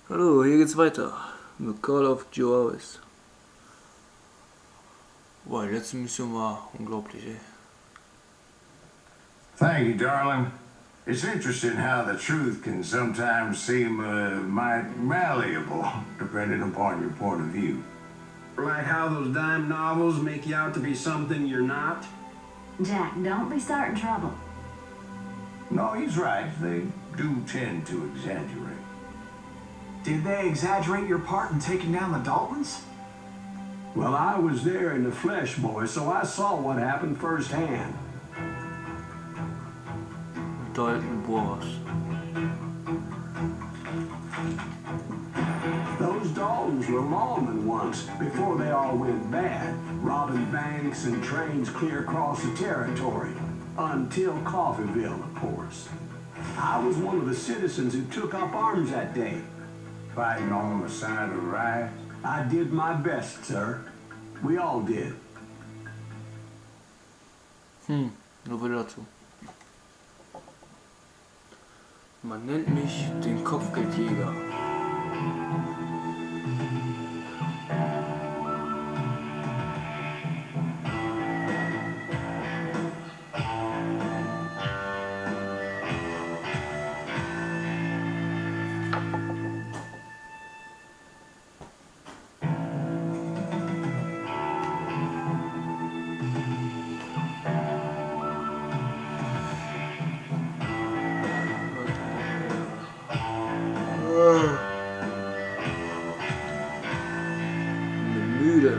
Hallo, hier geht's weiter mit Call of Juarez. Boah, die letzte Mission war unglaublich, ey. Thank you, darling. It's interesting how the truth can sometimes seem might malleable, depending upon your point of view. Like how those dime novels make you out to be something you're not? Jack, don't be starting trouble. No, he's right. They do tend to exaggerate. Did they exaggerate your part in taking down the Daltons? Well, I was there in the flesh, boy, so I saw what happened firsthand. Dalton Boras. Those Daltons were lawmen once, before they all went bad, robbing banks and trains clear across the territory. Until Coffeeville, of course. I was one of the citizens who took up arms that day. Fighting on the side of the riot? I did my best, sir. We all did. Nur wieder dazu. Man nennt mich den Kopfgeldjäger. Müde.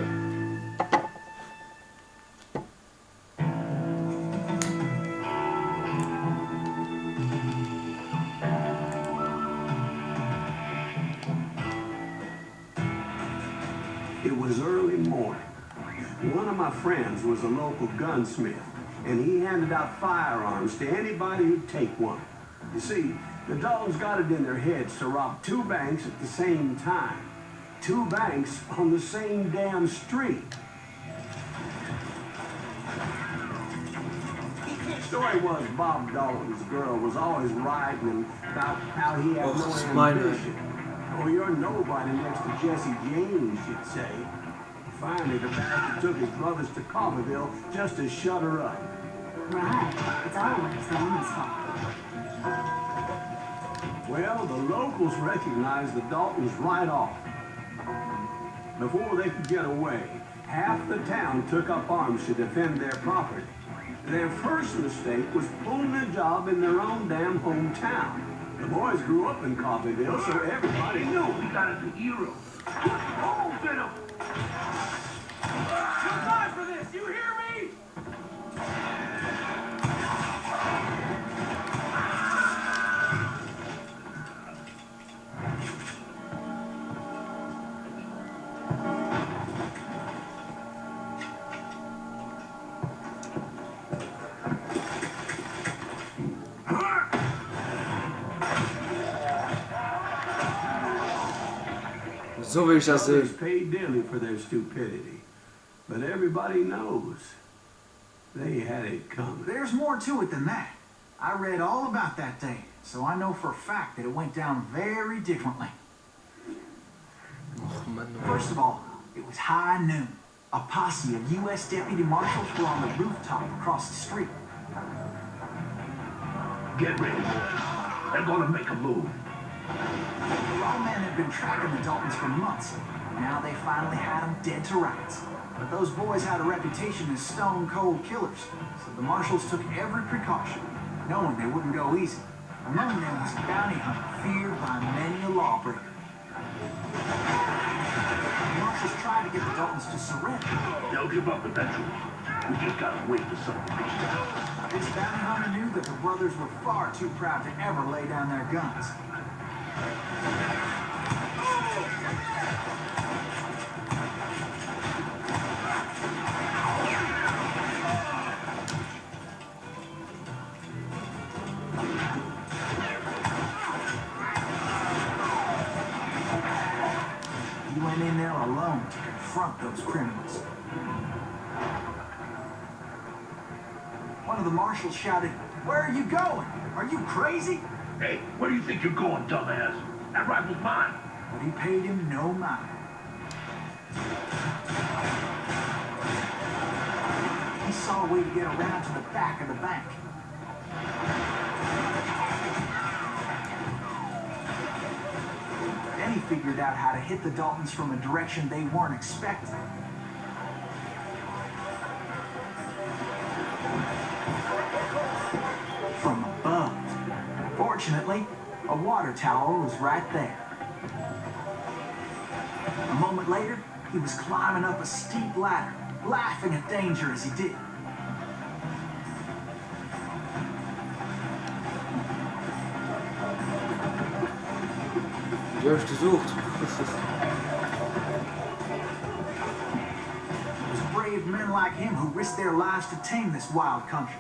It was early morning. One of my friends was a local gunsmith, and he handed out firearms to anybody who'd take one. You see, the dogs got it in their heads to rob two banks at the same time. Two banks on the same damn street. Story was Bob Dalton's girl was always writing about how he had no ambition. Oh, you're nobody next to Jesse James, you'd say. Finally, the bastard took his brothers to Coffeeville just to shut her up. Right. It's always the woman's fault. Well, the locals recognized the Daltons right off. Before they could get away, half the town took up arms to defend their property. Their first mistake was pulling a job in their own damn hometown. The boys grew up in Coffeeville, so everybody knew them. We got a hero. Holes in him! You die for this, you hear me? So will ich das Others sehen. pay dearly for their stupidity, but everybody knows they had it coming. There's more to it than that. I read all about that day, so I know for a fact that it went down very differently. Och, Mann, First of all, it was high noon. A posse of U.S. deputy marshals were on the rooftop across the street. Get ready, boys. They're gonna make a move. The lawmen had been tracking the Daltons for months. Now they finally had them dead to rights. But those boys had a reputation as stone-cold killers, so the marshals took every precaution, knowing they wouldn't go easy. Among them was a bounty hunter feared by many a lawbreaker. The marshals tried to get the Daltons to surrender. They'll give up eventually. We just gotta wait for something to reach down. This bounty hunter knew that the brothers were far too proud to ever lay down their guns. He went in there alone to confront those criminals. One of the marshals shouted, "Where are you going? Are you crazy?" Hey, where do you think you're going, dumbass? That rifle's mine. but he paid him no mind. He saw a way to get around to the back of the bank. Then he figured out how to hit the Daltons from a direction they weren't expecting. From above. Fortunately, a water tower was right there. A moment later, he was climbing up a steep ladder, laughing at danger as he did. Die habe ich gesucht. It was brave men like him who risked their lives to tame this wild country.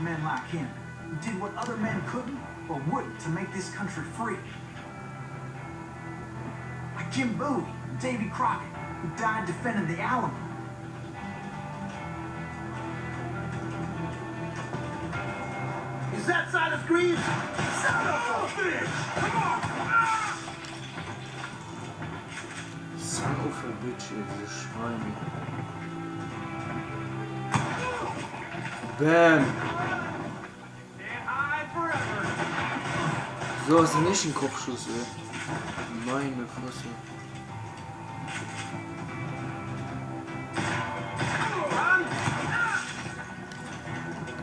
Men like him, who did what other men couldn't or wouldn't to make this country free. Like Jim Bowie and Davy Crockett, who died defending the Alamo. Is that Silas Green? Son of a bitch! Come on! Son of a bitch, ihr diese Schweine. Bam! So ist nicht ein Kopfschuss, ey. Meine Fresse.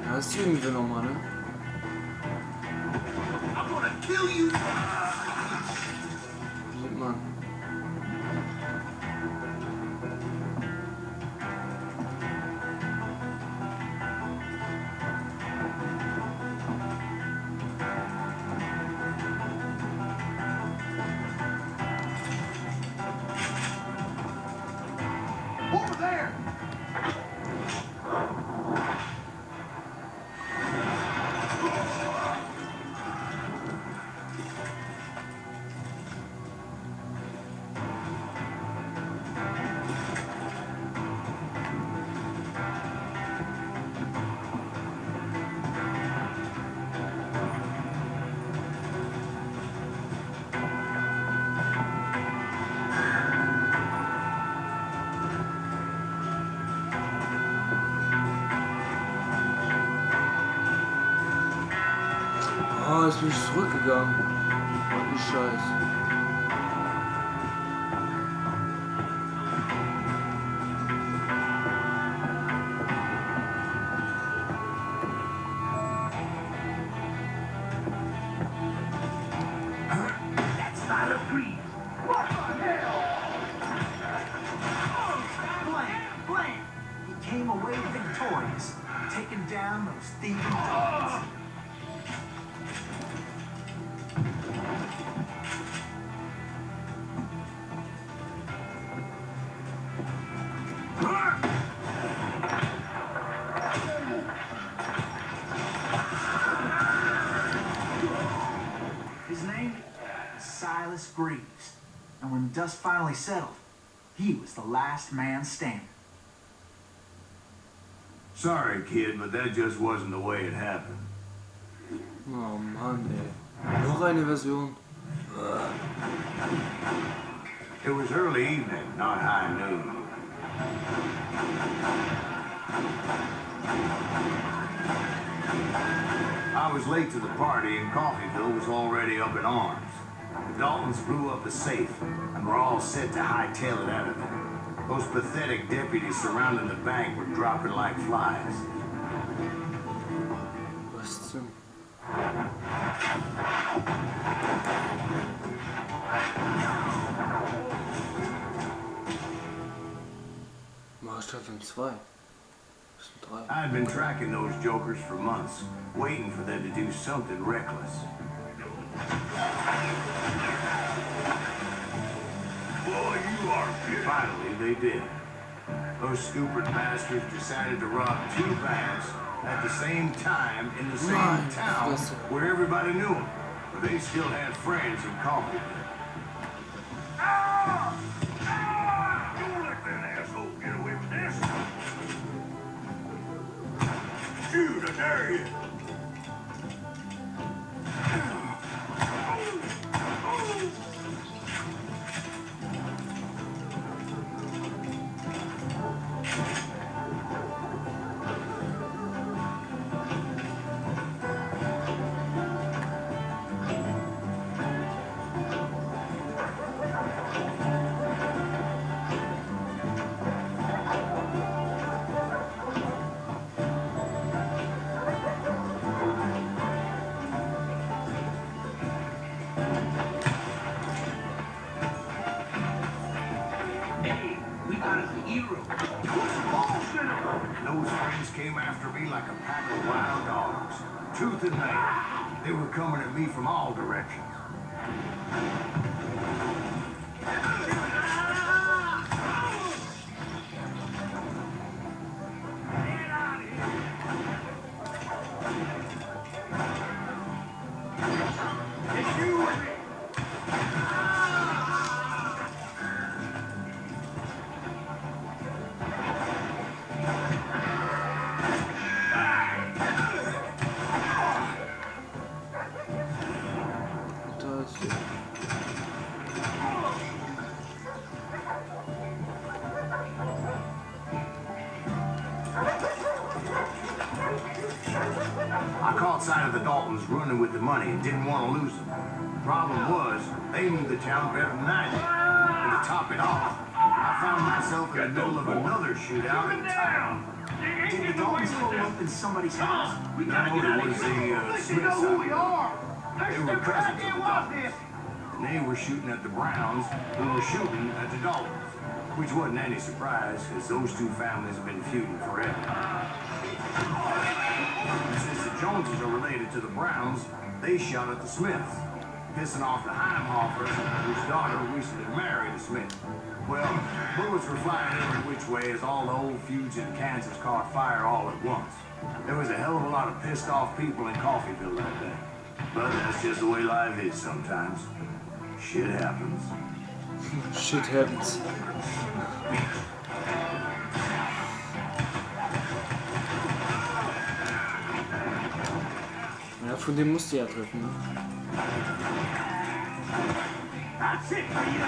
Ja, das zügen wir nochmal, ne? Sieht man. Oh, jetzt bin ich zurückgegangen. Wie Scheiße. That's Silas Green. What the hell? Blam! He came away victorious, taking down those thieving dogs. His name was Silas Greaves, and when the dust finally settled, he was the last man standing. Sorry, kid, but that just wasn't the way it happened. Oh Mann, ey. Noch eine Version. It was early evening, not high noon. I was late to the party and Coffeyville was already up in arms. The Daltons blew up the safe and were all set to hightail it out of there. Those pathetic deputies surrounding the bank were dropping like flies. Was zum... Staffeln 2. Das sind 3. I'd been tracking those jokers for months, waiting for them to do something reckless. Boy, you are good. Finally, they did. Those stupid bastards decided to rob 2 banks at the same time in the same town where everybody knew them, but they still had friends in Coffee. Don't let that asshole get away with this. Shoot, I dare you. Those friends came after me like a pack of wild dogs. Tooth and nail. They were coming at me from all directions. I caught sight of the Daltons running with the money and didn't want to lose them. Problem was, they knew the town better than I did. And to top it off, I found myself in the middle of another shootout in town. Did the Daltons pull up in somebody's house? No, it was the Smiths. They were cousins of the Daltons. And they were shooting at the Browns, who were shooting at the Daltons. Which wasn't any surprise, because those 2 families have been feuding forever. And since the Joneses are related to the Browns, they shot at the Smiths, pissing off the Heimhoffers, whose daughter recently married a Smith. Well, bullets were flying every which way as all the old feuds in Kansas caught fire all at once. There was a hell of a lot of pissed off people in Coffeeville that day. But that's just the way life is sometimes. Shit happens. Shit happens. Ja, von dem musst du ja treffen, ne? That's it for you.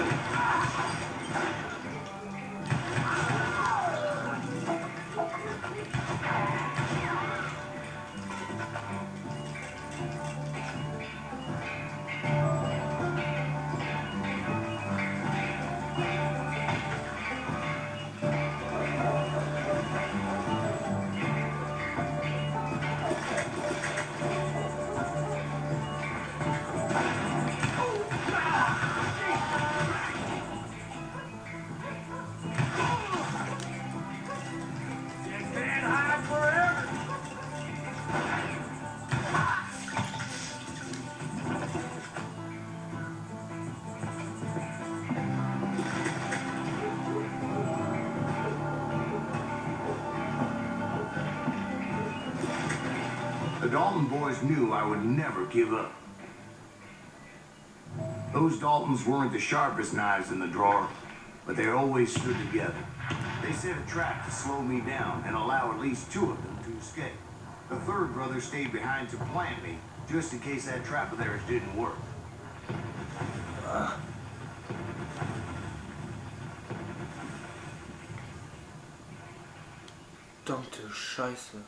The Dalton boys knew I would never give up. Those Daltons weren't the sharpest knives in the drawer, but they always stood together. They set a trap to slow me down and allow at least 2 of them to escape. The 3rd brother stayed behind to plant me, just in case that trap of theirs didn't work. Verdammte Scheiße.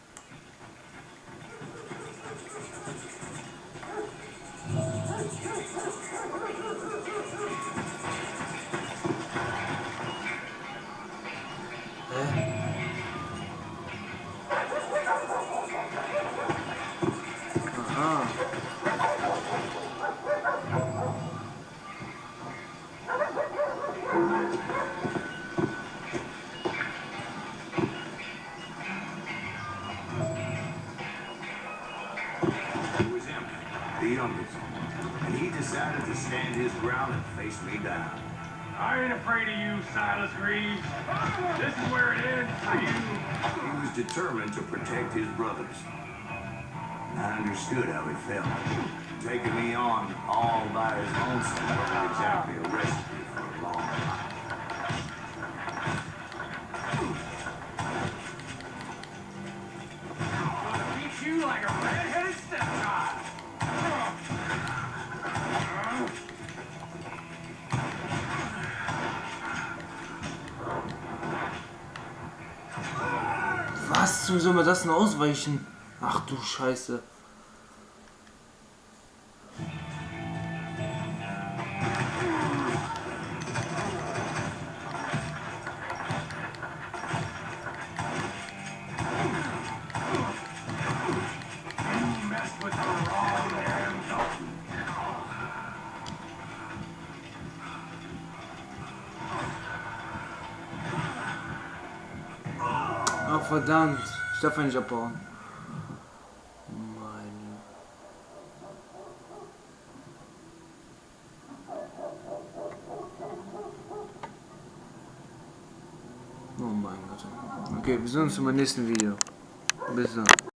face me down. I ain't afraid of you, Silas Greaves. This is where it ends for you. He was determined to protect his brothers. I understood how he felt. Taking me on all by his lonesome wasn't exactly a recipe for a long life. I'm gonna beat you like a red-headed stepchild. Was? Wie soll man das denn ausweichen? Ach du Scheiße. Ach verdammt, ich darf ja nicht abbauen. Oh mein Gott. Okay, wir sehen uns im nächsten Video. Bis dann.